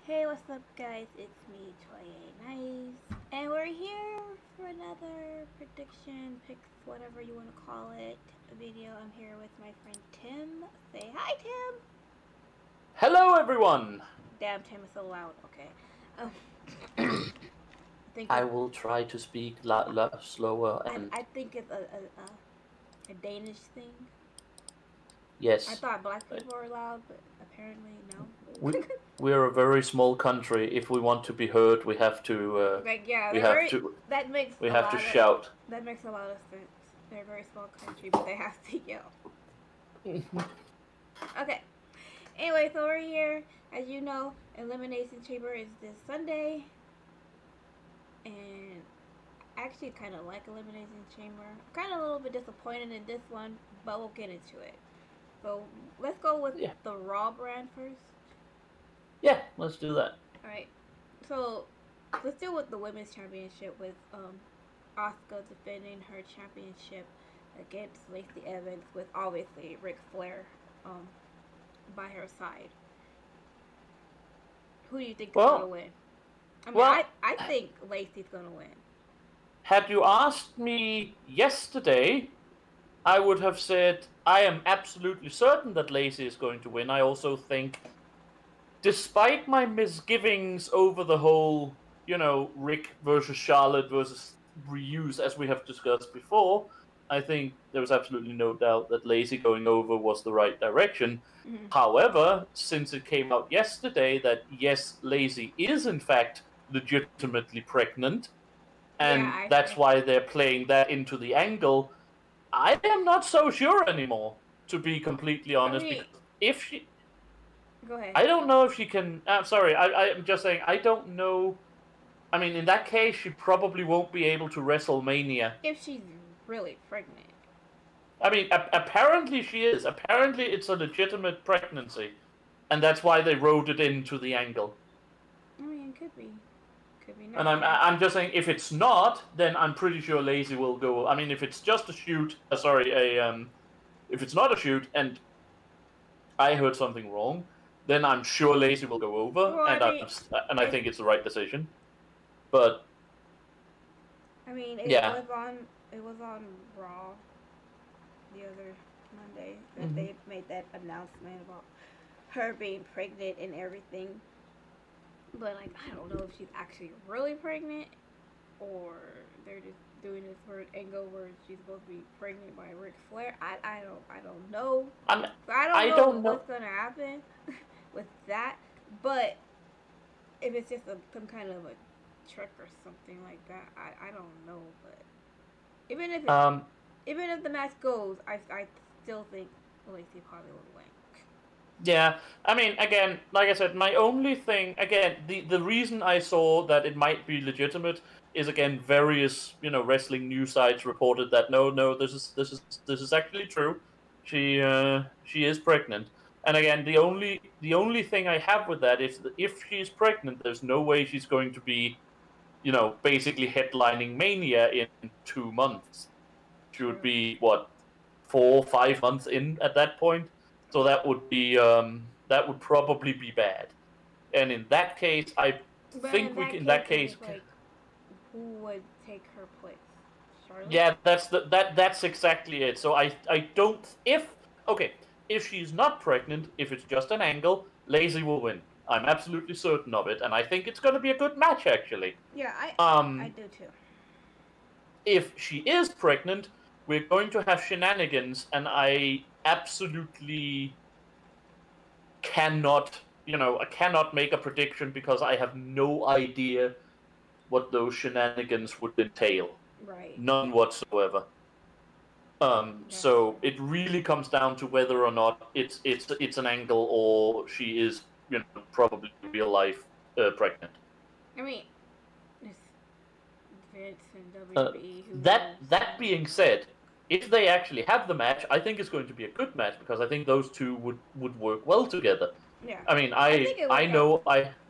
Hey, what's up, guys? It's me, Toye Nice, and we're here for another prediction, picks, whatever you want to call it, video. I'm here with my friend Tim. Say hi, Tim. Hello, everyone. Damn, Tim is so loud. Okay. Um, I think I it's, will try to speak slower and I think it's a Danish thing. I yes, thought black people were loud, but apparently we no. we're a very small country. If we want to be heard, we have to Like yeah, we they're have very. to That makes we a have to lot of shout. that makes a lot of sense. They're a very small country, but they have to yell. Okay. Anyway, so we're here. As you know, Elimination Chamber is this Sunday, and I actually kind of like Elimination Chamber. Kind of a little bit disappointed in this one, but we'll get into it. So let's go with Yeah. the Raw brand first. Yeah, let's do that. All right. So let's deal with the women's championship with Asuka defending her championship against Lacey Evans with obviously Ric Flair um, by her side. Who do you think is going to win? I think Lacey's going to win. Had you asked me yesterday, I would have said I am absolutely certain that Lacey is going to win. I also think, despite my misgivings over the whole, Rick versus Charlotte versus reuse, as we have discussed before, I think there was absolutely no doubt that Lacey going over was the right direction. Mm-hmm. However, since it came out yesterday that yes, Lacey is in fact legitimately pregnant, and that's why they're playing that into the angle, I am not so sure anymore, to be completely honest. Because if she... Go ahead. I don't know if she can... I'm sorry, I'm just saying, I don't know... I mean, in that case, she probably won't be able to WrestleMania. If she's really pregnant. I mean, apparently she is. Apparently it's a legitimate pregnancy. And that's why they wrote it into the angle. I mean, it could be. Could be not. And I'm just saying, if it's not, then I'm pretty sure Lacey will go... I mean, if it's just a shoot... if it's not a shoot, and I heard something wrong, then I'm sure Lacey will go over, well, I think it's the right decision. But I mean, it was on Raw the other Monday that they made that announcement about her being pregnant and everything. But like, I don't know if she's actually really pregnant, or they're just doing this weird angle where she's supposed to be pregnant by Ric Flair. I don't know. I don't know what's gonna happen with that. But if it's just some kind of a trick or something like that, I don't know. But even if the match goes, I still think Lacey probably will win. Yeah, I mean, again, like I said, my only thing, again, the reason I saw that it might be legitimate is, again, various wrestling news sites reported that no, this is actually true. She is pregnant, and again, the only thing I have with that is that if she's pregnant, there's no way she's going to be, basically headlining Mania in 2 months. She would be what, 4 or 5 months in at that point. So that would be that would probably be bad, and in that case, I think we can. In that case, like, who would take her place? Charlotte? Yeah, that's exactly it. So I don't if she's not pregnant, if it's just an angle, Lacey will win. I'm absolutely certain of it, and I think it's going to be a good match actually. Yeah, I do too. If she is pregnant, we're going to have shenanigans, and I absolutely cannot, I cannot make a prediction because I have no idea what those shenanigans would entail. Right. None whatsoever. So it really comes down to whether or not it's an angle or she is, probably real life pregnant. I mean, it's Vince and WWE. That being said, if they actually have the match, I think it's going to be a good match because I think those two would work well together. Yeah. I mean, I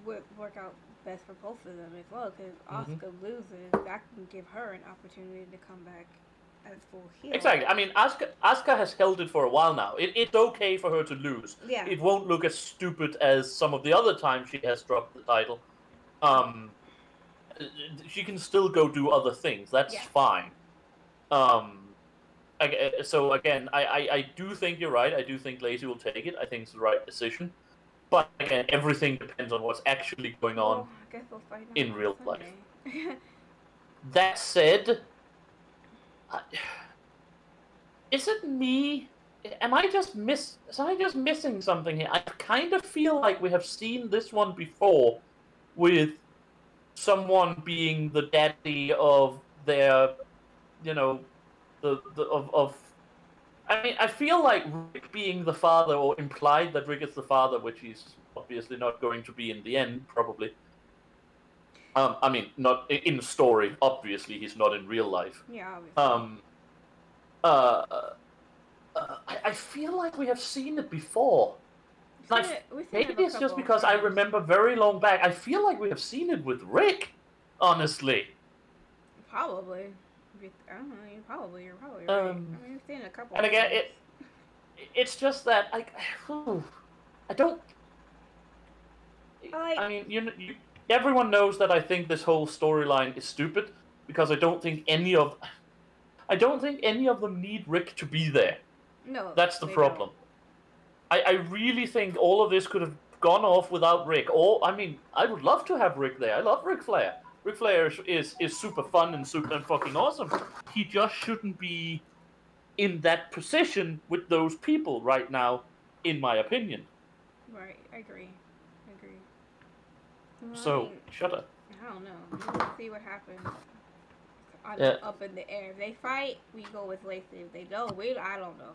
would work out best for both of them as well because Asuka loses, that can give her an opportunity to come back as full heel. Exactly. I mean, Asuka has held it for a while now. It's okay for her to lose. Yeah. It won't look as stupid as some of the other times she has dropped the title. She can still go do other things. That's fine. So again, I do think you're right. I do think Lacey will take it. I think it's the right decision. But again, everything depends on what's actually going on in real life. That said, is it me? Am I just missing something here? I kind of feel like we have seen this one before, with someone being the daddy of their, you know, I mean, I feel like Rick being the father, or implied that Rick is the father, which he's obviously not going to be in the end, probably. I mean, not in the story. Obviously, he's not in real life. Yeah, obviously. I feel like we have seen it before. Maybe it's just because I remember very long back. I feel like we have seen it with Rick, honestly. Probably. I don't know. You're probably right. I mean, we've seen a couple. And again, it's just that I don't. I mean, everyone knows that I think this whole storyline is stupid, because I don't think any of them need Rick to be there. No, that's the problem. I really think all of this could have gone off without Rick. Or, I mean, I would love to have Rick there. I love Ric Flair. Ric Flair is super fun and super fucking awesome. He just shouldn't be in that position with those people right now, in my opinion. Right, I agree. Well, so, I mean, shut up. I don't know. We'll see what happens. Up in the air. If they fight, we go with Lacey. If they don't, I don't know.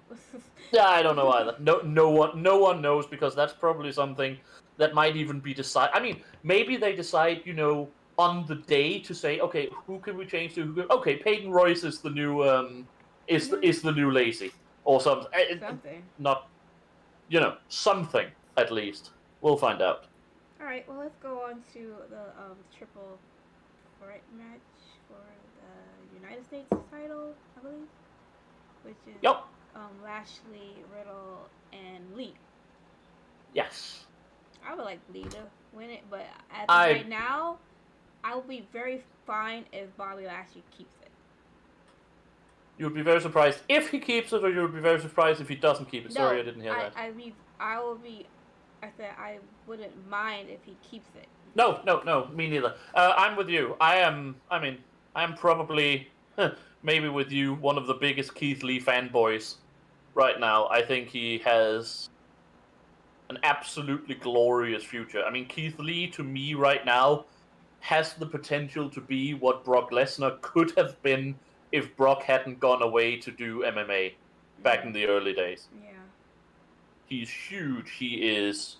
Yeah, I don't know either. No one knows, because that's probably something that might even be decided. I mean, maybe they decide, on the day to say, okay, who can we change to? Okay, Peyton Royce is the new is the new Lacey, or something. Something. Not, something at least. We'll find out. All right. Well, let's go on to the triple threat match for the United States title, I believe, which is Lashley, Riddle, and Lee. Yes. I would like Lee to win it, but right now, I will be very fine if Bobby Lashley keeps it. You would be very surprised if he keeps it, or you would be very surprised if he doesn't keep it. No, sorry, I didn't hear that. I said I wouldn't mind if he keeps it. No, me neither. I'm with you. I'm probably, maybe with you, one of the biggest Keith Lee fanboys right now. I think he has an absolutely glorious future. I mean, Keith Lee, to me right now, has the potential to be what Brock Lesnar could have been if Brock hadn't gone away to do MMA back in the early days. Yeah. He's huge. He is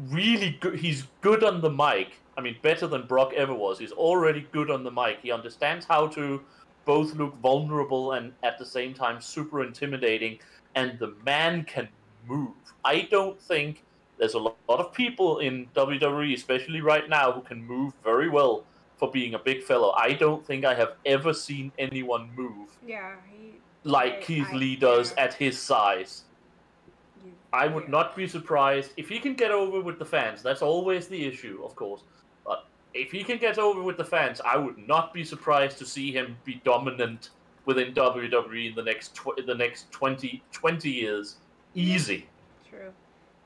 really good. He's good on the mic. I mean, better than Brock ever was. He's already good on the mic. He understands how to both look vulnerable and at the same time super intimidating. And the man can move. I don't think there's a lot of people in WWE, especially right now, who can move very well for being a big fellow. I don't think I have ever seen anyone move like Keith Lee does at his size. I would not be surprised if he can get over with the fans. That's always the issue, of course. But if he can get over with the fans, I would not be surprised to see him be dominant within WWE in the next 20 years. Easy. True.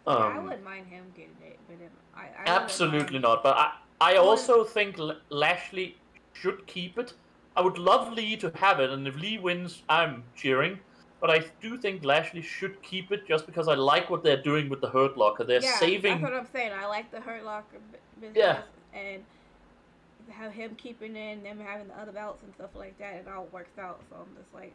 I wouldn't mind him getting it, but I absolutely not. But I also think Lashley should keep it. I would love Lee to have it, and if Lee wins, I'm cheering. But I do think Lashley should keep it, just because I like what they're doing with the Hurt Locker. They're saving. That's what I'm saying. I like the Hurt Locker business, and have him keeping in, them having the other belts and stuff like that. It all works out. So I'm just like,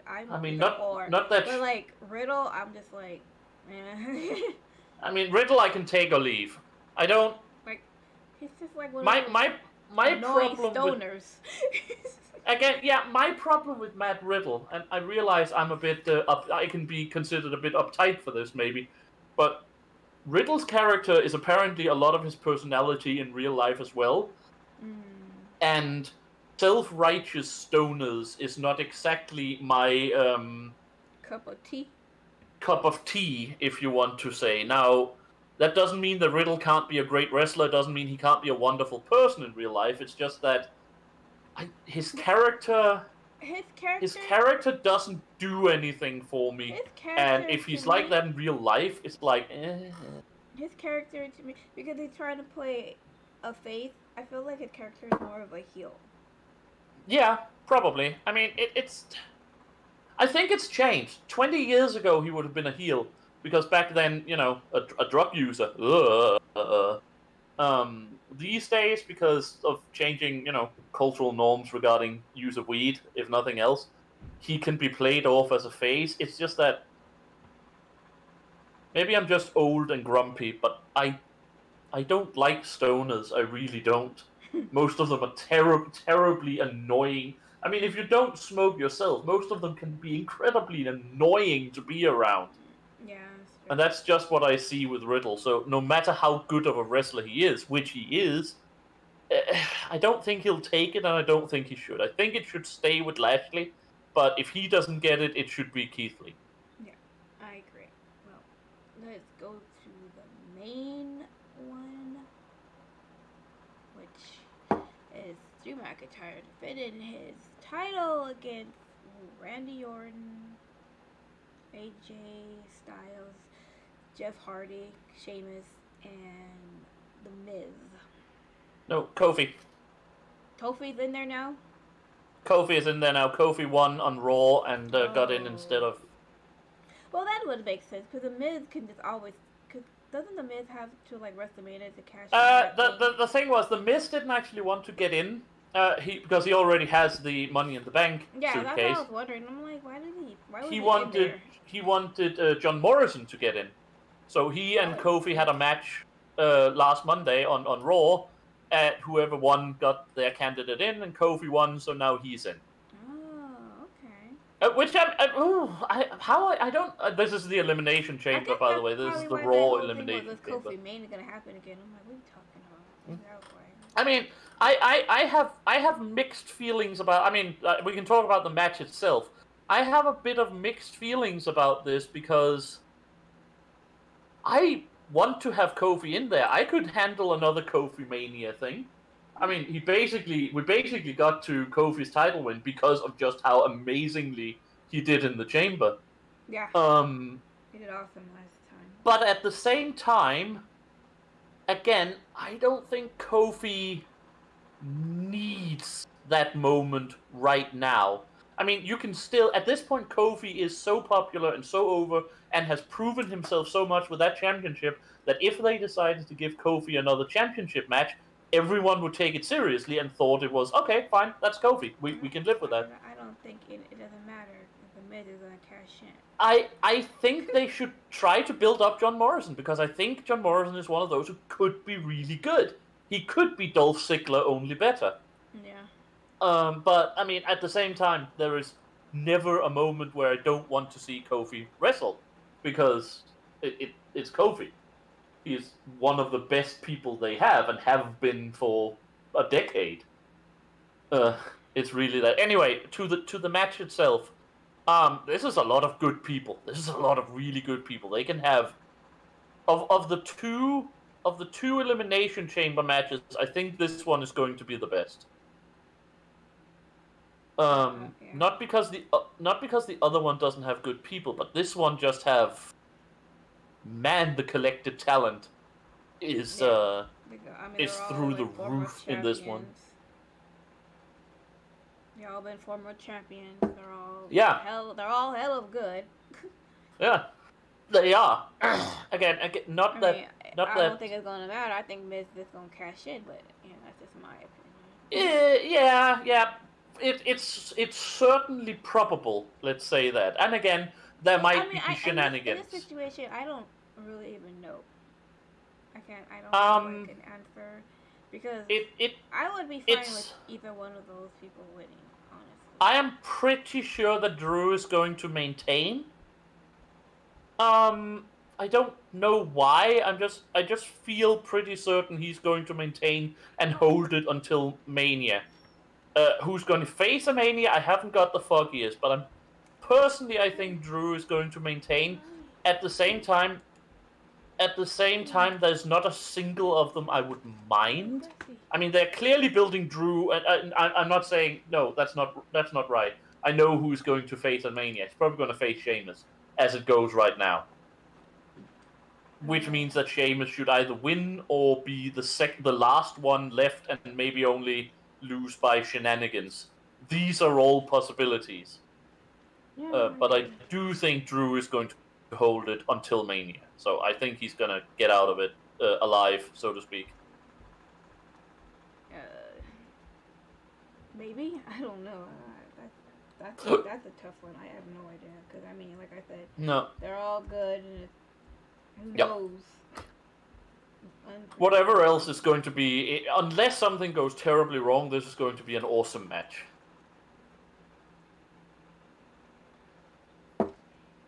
not that. But like Riddle, I'm just like, man. I mean, Riddle, I can take or leave. I don't. Like, he's just like one my problem stoners. Again, my problem with Matt Riddle, and I realize I'm a bit, I can be considered a bit uptight for this, maybe, but Riddle's character is apparently a lot of his personality in real life as well, and self-righteous stoners is not exactly my cup of tea. Cup of tea, if you want to say. Now, that doesn't mean that Riddle can't be a great wrestler. It doesn't mean he can't be a wonderful person in real life. It's just that his character doesn't do anything for me. And if he's like that in real life, it's like, His character to me, because he's trying to play a face, I feel like his character is more of a heel. Yeah, probably. I mean, I think it's changed. 20 years ago, he would have been a heel, because back then, you know, a drug user. These days, because of changing, you know, cultural norms regarding use of weed, if nothing else, he can be played off as a face. It's just that maybe I'm just old and grumpy, but I don't like stoners. I really don't. Most of them are terribly annoying. I mean, if you don't smoke yourself, most of them can be incredibly annoying to be around. Yeah. And that's just what I see with Riddle. So no matter how good of a wrestler he is, which he is, I don't think he'll take it, and I don't think he should. I think it should stay with Lashley, but if he doesn't get it, it should be Keith Lee. Yeah, I agree. Well, let's go to the main one, which is Drew McIntyre defending his title against Randy Orton, AJ Styles, Jeff Hardy, Sheamus, and The Miz. No, Kofi. Kofi's in there now? Kofi is in there now. Kofi won on Raw and got in instead of... Well, that would make sense, because The Miz can just always... Cause doesn't The Miz have to, like, WrestleMania to cash in? The thing was, The Miz didn't actually want to get in, because he already has the Money in the Bank suitcase. Yeah, that's what I was wondering. I'm like, why was he wanted John Morrison to get in. So he and Kofi had a match last Monday on Raw, and whoever won got their candidate in, and Kofi won, so now he's in. Oh, okay. Which I don't. This is the Elimination Chamber, by the way. This is the Raw Elimination Chamber. Was Kofi mainly gonna happen again? I'm like, what are you talking about? I mean, I have mixed feelings about. I mean, we can talk about the match itself. I have a bit of mixed feelings about this because I want to have Kofi in there. I could handle another Kofi Mania thing. I mean, we basically got to Kofi's title win because of just how amazingly he did in the Chamber. Yeah. He did awesome last time. But at the same time, again, I don't think Kofi needs that moment right now. I mean, you can still, at this point, Kofi is so popular and so over and has proven himself so much with that championship that if they decided to give Kofi another championship match, everyone would take it seriously and thought it was, okay, fine, that's Kofi. We can live with that. I don't think it doesn't matter if the Miz is going to cash in. I think they should try to build up John Morrison, because I think John Morrison is one of those who could be really good. He could be Dolph Ziggler, only better. Yeah. But, I mean, at the same time, there is never a moment where I don't want to see Kofi wrestle, because it's Kofi. He is one of the best people they have, and have been for a decade. It's really that. Anyway, to the match itself, this is a lot of good people. This is a lot of really good people. They can have of the two Elimination Chamber matches, I think this one is going to be the best. Not because the other one doesn't have good people, but this one just have, man, the collected talent is is through the roof in this one. They've all been former champions. They're all hell of good. Yeah, they are. Again, I don't think it's gonna matter. I think Miz is gonna cash in, but that's just my opinion. Yeah. It's certainly probable. Let's say that. And again, there might be shenanigans. In this situation, I don't really even know. I don't know I can answer, because I would be fine with either one of those people winning. Honestly, I am pretty sure that Drew is going to maintain. I don't know why. I just feel pretty certain he's going to maintain and hold it until Mania. Who's going to face a Mania? I haven't got the foggiest, but I think Drew is going to maintain. At the same time, there's not a single of them I would mind. I mean, they're clearly building Drew, and I'm not saying no. That's not right. I know who's going to face a Mania. He's probably going to face Sheamus, as it goes right now. Which means that Sheamus should either win or be the last one left, and maybe only lose by shenanigans. These are all possibilities. But I do think Drew is going to hold it until Mania. So I think he's going to get out of it alive, so to speak. Maybe? I don't know. That's a tough one. I have no idea. Because, I mean, like I said, no, they're all good. And who knows? Whatever else is going to be, unless something goes terribly wrong, this is going to be an awesome match.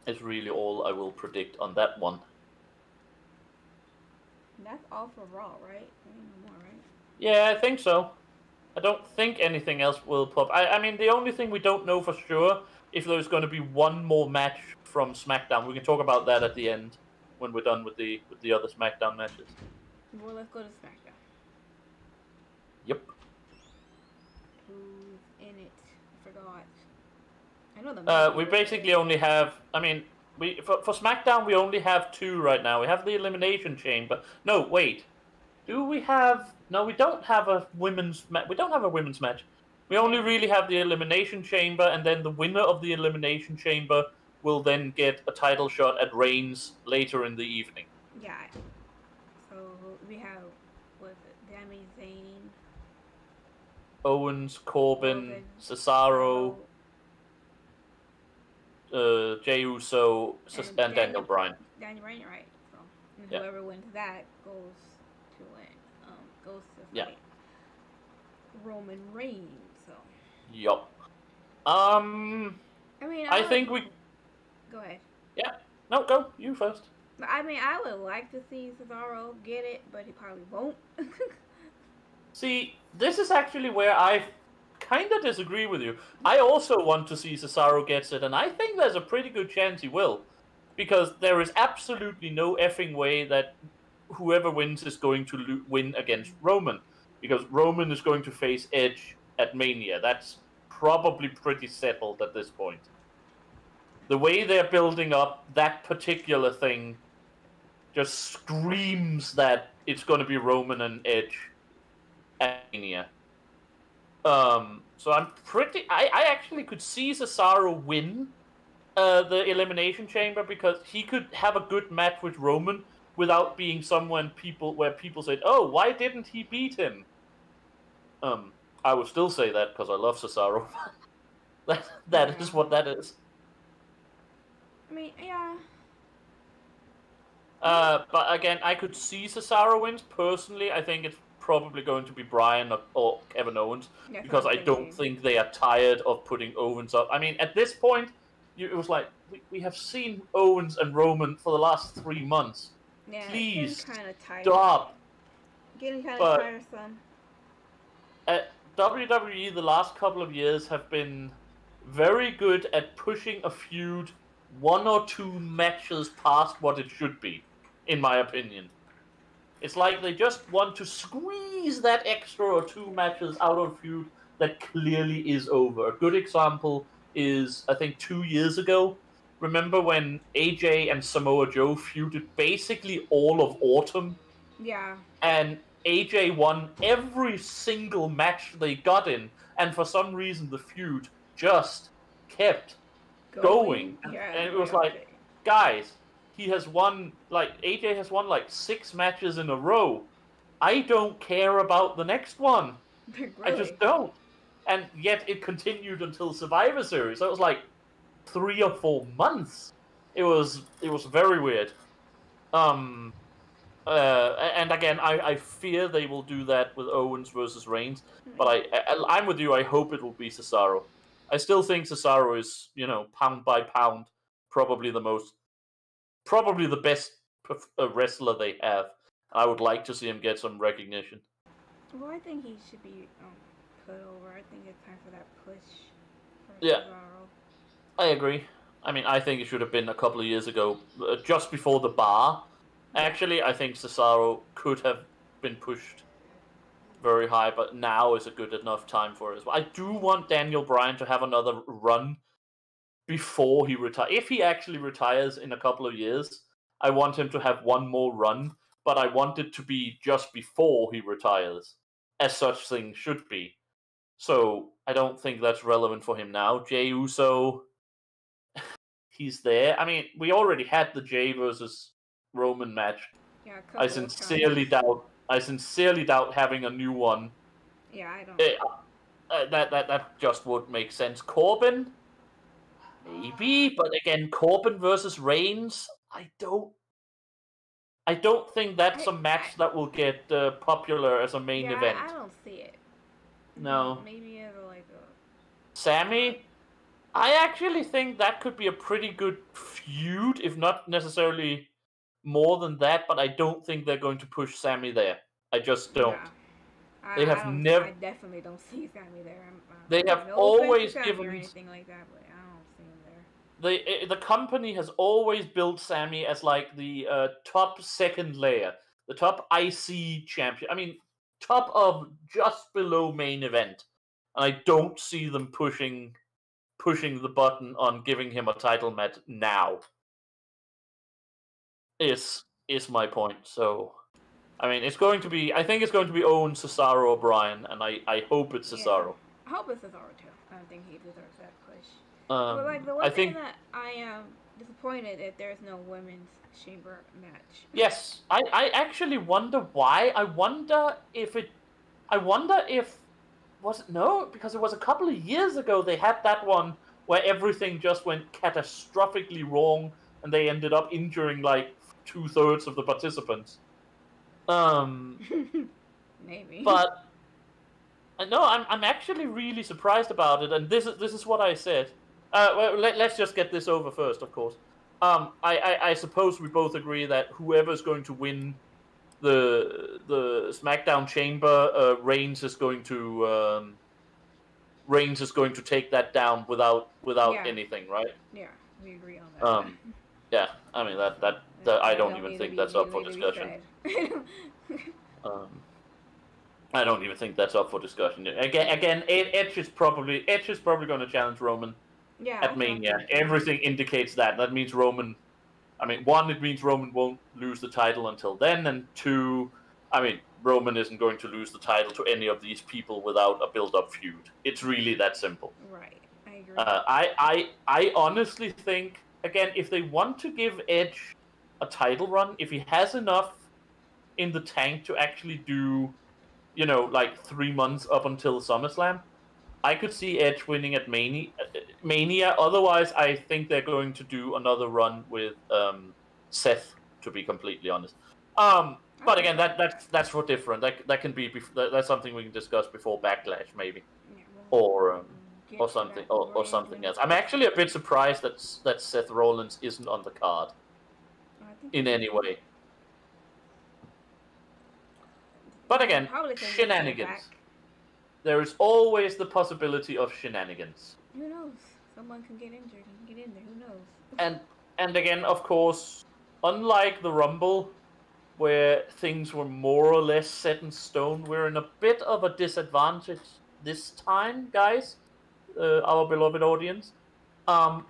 Is really all I will predict on that one. That's all for Raw, right? No more, right? Yeah, I think so. I don't think anything else will pop. I mean, the only thing we don't know for sure if there's going to be one more match from SmackDown. We can talk about that at the end when we're done with the other SmackDown matches. Well, let's go to SmackDown. Yep. Who's in it? I forgot. I know the. We basically only have. I mean, for SmackDown we only have two right now. We have the Elimination Chamber. No, wait. Do we have? No, we don't have a women's. We don't have a women's match. We only really have the Elimination Chamber, and then the winner of the Elimination Chamber will then get a title shot at Reigns later in the evening. Yeah. So we have, what is it? Sami Zayn, Owens, Corbin, Cesaro, Jey Uso, and Daniel Bryan. Daniel Bryan, right? So whoever wins that goes to fight Roman Reigns. So. Yup. I mean, I think we. Go ahead. Yeah. No, go. You first. I mean, I would like to see Cesaro get it, but he probably won't. See, this is actually where I kind of disagree with you. I also want to see Cesaro gets it, and I think there's a pretty good chance he will. Because there is absolutely no effing way that whoever wins is going to win against Roman. Because Roman is going to face Edge at Mania. That's probably pretty settled at this point. The way they're building up that particular thing just screams that it's going to be Roman and Edge at Mania. So I'm pretty... I actually could see Cesaro win the Elimination Chamber because he could have a good match with Roman without being someone where people said, oh, why didn't he beat him? I would still say that because I love Cesaro. that is what that is. I mean, yeah. But again, I could see Cesaro wins. Personally, I think it's probably going to be Bryan or Kevin Owens because I don't think they are tired of putting Owens up. I mean, at this point, it was like, we have seen Owens and Roman for the last 3 months. Yeah, please tired. Stop. Getting kind of tiresome. At WWE, the last couple of years have been very good at pushing a feud 1 or 2 matches past what it should be, in my opinion. It's like they just want to squeeze that extra or 2 matches out of a feud that clearly is over. A good example is, I think, 2 years ago. Remember when AJ and Samoa Joe feuded basically all of autumn? Yeah. And AJ won every single match they got in, and for some reason the feud just kept going. Yeah, and it was like, guys, he has won, AJ has won 6 matches in a row. I don't care about the next one. Really? I just don't. And yet it continued until Survivor Series. So it was like 3 or 4 months. It was very weird. And again, I fear they will do that with Owens versus Reigns. But I'm with you. I hope it will be Cesaro. I still think Cesaro is, pound by pound, probably the best wrestler they have. I would like to see him get some recognition. Well, I think he should be put over. I think it's time for that push for Yeah, Cesaro. I agree. I mean, I think it should have been a couple of years ago, just before the bar. Yeah. Actually, I think Cesaro could have been pushed very high, but now is a good enough time for it as well. I do want Daniel Bryan to have another run before he retires. If he actually retires in a couple of years, I want him to have one more run, but I want it to be just before he retires, as such things should be. So I don't think that's relevant for him now. Jey Uso, he's there. I mean, we already had the Jey versus Roman match. Yeah, I sincerely doubt having a new one. Yeah, I don't. That just would make sense. Corbin, maybe, but again, Corbin versus Reigns, I don't think that's a match that will get popular as a main event. I don't see it. No. Maybe as like a Sammy, I actually think that could be a pretty good feud, if not necessarily more than that, but I don't think they're going to push Sammy there. I just don't. Yeah. I definitely don't see Sammy there. They have always given or anything like that, but I don't see him there. The company has always built Sammy as like the top second layer, the top IC champion. I mean, top of just below main event. And I don't see them pushing the button on giving him a title match now. Is my point. So, I mean, I think it's going to be Owen, Cesaro, O'Brien, and I hope it's Cesaro. I hope it's Cesaro too. I don't think he deserves that push. But like the one thing that I am disappointed that there's no women's chamber match. Yes, I actually wonder why. I wonder if because it was a couple of years ago they had that one where everything just went catastrophically wrong and they ended up injuring like 2/3 of the participants. Maybe. But no, I'm actually really surprised about it, and this is what I said. Well, let's just get this over first, of course. I suppose we both agree that whoever's going to win the SmackDown Chamber, Reigns is going to take that down without anything, right? Yeah, we agree on that. Yeah, I mean that I don't even think that's up for discussion. I don't even think that's up for discussion. Again, Edge is probably going to challenge Roman at Mania. Everything indicates that. That means Roman. I mean, one, it means Roman won't lose the title until then, and two, I mean, Roman isn't going to lose the title to any of these people without a build-up feud. It's really that simple. Right, I agree. I honestly think, again, if they want to give Edge a title run, if he has enough in the tank to actually do, like 3 months up until SummerSlam, I could see Edge winning at Mania. Otherwise, I think they're going to do another run with Seth, to be completely honest. But again, that's for different. That can be that's something we can discuss before Backlash, maybe, or something else. I'm actually a bit surprised that Seth Rollins isn't on the card in any way. But again, shenanigans. There is always the possibility of shenanigans. Who knows? Someone can get injured and get in there. Who knows? And again, of course, unlike the Rumble, where things were more or less set in stone, we're in a bit of a disadvantage this time, guys, our beloved audience,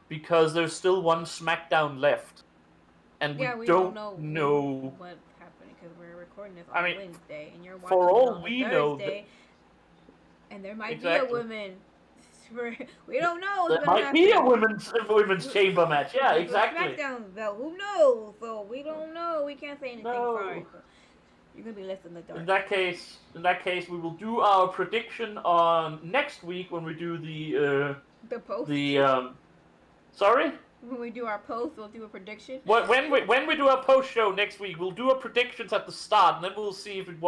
because there's still one SmackDown left, and we don't know what's happening because we're recording this on Wednesday, and you're watching for all on we Thursday, know. And there might be a woman. We don't know. There might be a women's chamber match. Yeah, exactly. SmackDown belt. Who knows? So we don't know. We can't say anything. Sorry. You're gonna be left in the dark. In that case, we will do our prediction on next week when we do the post. Sorry. When we do our post, we'll do a prediction. When we do our post show next week, we'll do our predictions at the start, and then we'll see if it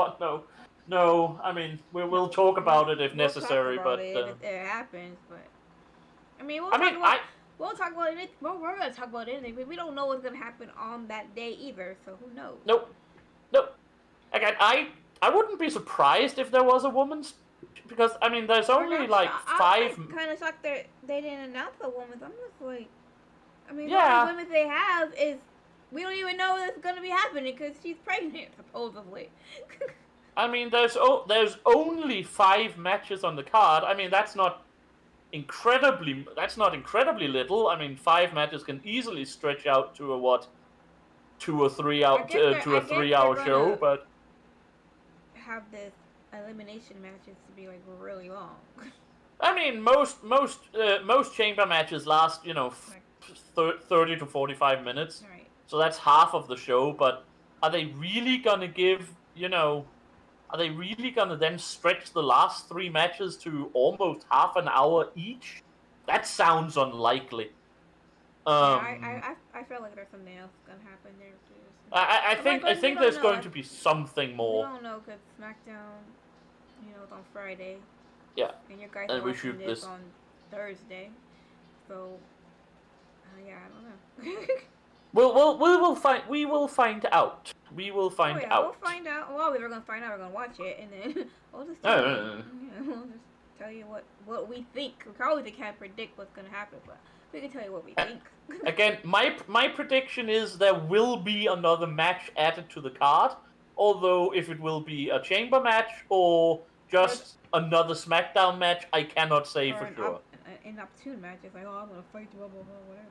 No, I mean we'll talk about it if necessary, but if it happens. But I mean, we'll talk about it. Well, we're gonna talk about it. We don't know what's gonna happen on that day either, so who knows? Nope. Again, I wouldn't be surprised if there was a women's because I mean, there's only like five. I'm kind of shocked they didn't announce the women's. I'm just like, I mean, yeah. the only women they have is we don't even know that's gonna be happening because she's pregnant supposedly. I mean, there's only 5 matches on the card. I mean, that's not incredibly little. I mean, 5 matches can easily stretch out to a 2 or 3 hour to a 3-hour show, but have this elimination matches to be like really long. I mean, most chamber matches last 30 to 45 minutes. Right. So that's half of the show. But are they really gonna give Are they really gonna then stretch the last 3 matches to almost half an hour each? That sounds unlikely. I feel like there's something else gonna happen there too. I think there's going to be something more. We don't know because SmackDown, is on Friday. Yeah. And your guys are watching this on Thursday, so yeah, I don't know. We will find out. We will find out. We'll find out. Well, we're gonna find out. We're gonna watch it, and then we'll just we'll just tell you what we think. We probably can't predict what's gonna happen, but we can tell you what we think. Again, my prediction is there will be another match added to the card. Although if it will be a chamber match or just another SmackDown match, I cannot say for sure. An opportune match is like, I'm gonna fight blah blah blah whatever.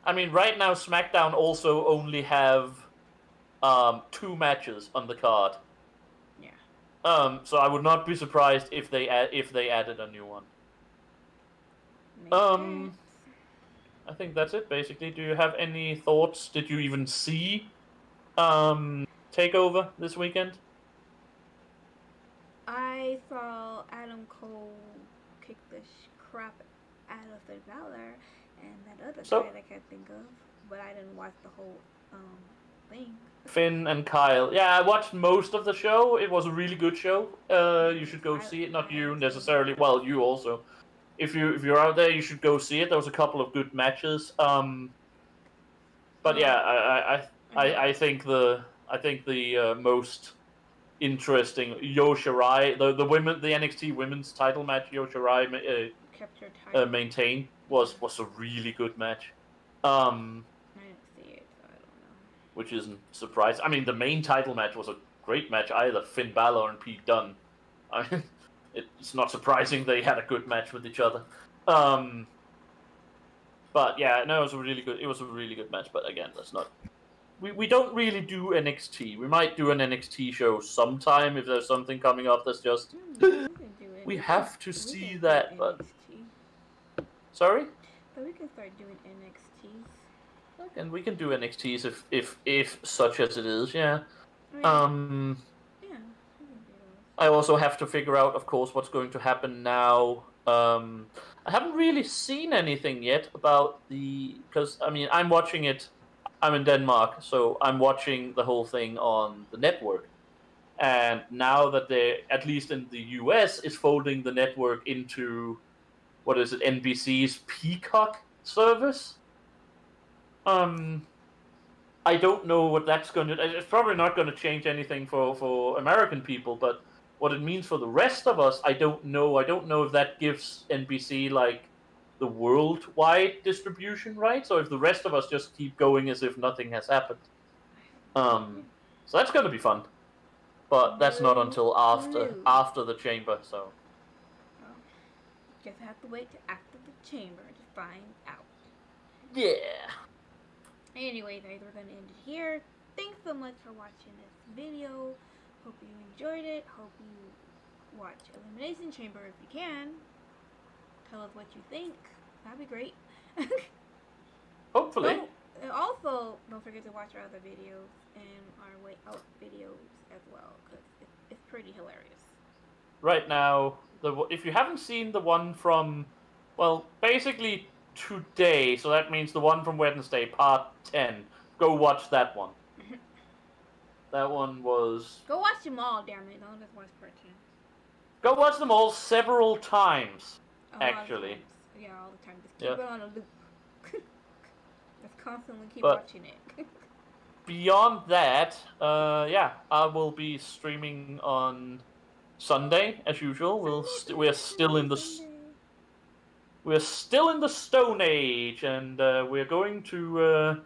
I mean, right now SmackDown also only have 2 matches on the card. Yeah. So I would not be surprised if they added a new one. I think that's it basically. Do you have any thoughts? Did you even see Takeover this weekend? I saw Adam Cole kick the crap out of Finn Balor and that other guy that I can't think of, but I didn't watch the whole thing. Finn and Kyle. Yeah, I watched most of the show. It was a really good show. You should go see it. Not you necessarily. Well, you also. If you're out there, you should go see it. There was a couple of good matches. But yeah, I think the most interesting Io Shirai, the NXT Women's Title match Io Shirai maintained was a really good match. I didn't see it, so I don't know. Which isn't surprising. I mean, the main title match was a great match either. Finn Balor and Pete Dunne. I mean, it's not surprising they had a good match with each other. But yeah, no, it was a really good match. But again, that's not. We don't really do NXT. We might do an NXT show sometime if there's something coming up that's just. We have to see that, but. Sorry? But we can start doing NXTs. And we can do NXTs if such as it is, yeah. Yeah. I also have to figure out, of course, what's going to happen now. I haven't really seen anything yet about because I mean I'm watching it. I'm in Denmark, so I'm watching the whole thing on the network. And now that they, at least in the US, is folding the network into, what is it, NBC's Peacock service? I don't know what that's going to... It's probably not going to change anything for American people, but what it means for the rest of us, I don't know. I don't know if that gives NBC, like, the worldwide distribution rights, or if the rest of us just keep going as if nothing has happened. So that's going to be fun. But that's not until after the chamber, so... Well, just have to wait till after the chamber to find out. Yeah. Anyway, guys, we're going to end it here. Thanks so much for watching this video. Hope you enjoyed it. Hope you watch Elimination Chamber if you can. Tell us what you think. That'd be great. Hopefully. Also, don't forget to watch our other videos and our Way Out videos as well, because it's pretty hilarious. Right now, if you haven't seen the one from, well, basically today, so that means the one from Wednesday, part 10, go watch that one. That one was... Go watch them all, damn it. Don't just watch part 10. Go watch them all several times, actually. Yeah, all the time. Just keep it on a loop. Just constantly keep watching it. Beyond that, I will be streaming on Sunday, as usual. We're still in the Stone Age, and we're going to.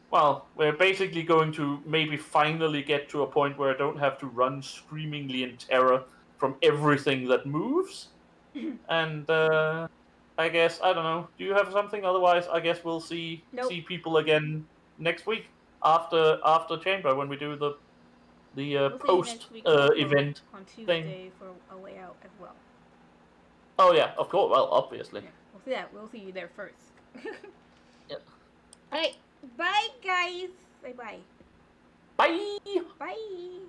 Well, we're basically going to maybe finally get to a point where I don't have to run screamingly in terror from everything that moves. And I guess, I don't know. Do you have something? Otherwise, I guess we'll see people again next week after Chamber when we do the post event on Tuesday thing. for a way out as well. Oh yeah, of course. Well, obviously. Yeah, we'll see that. We'll see you there first. Yep. All right. Bye, guys. Say bye. Bye. Bye.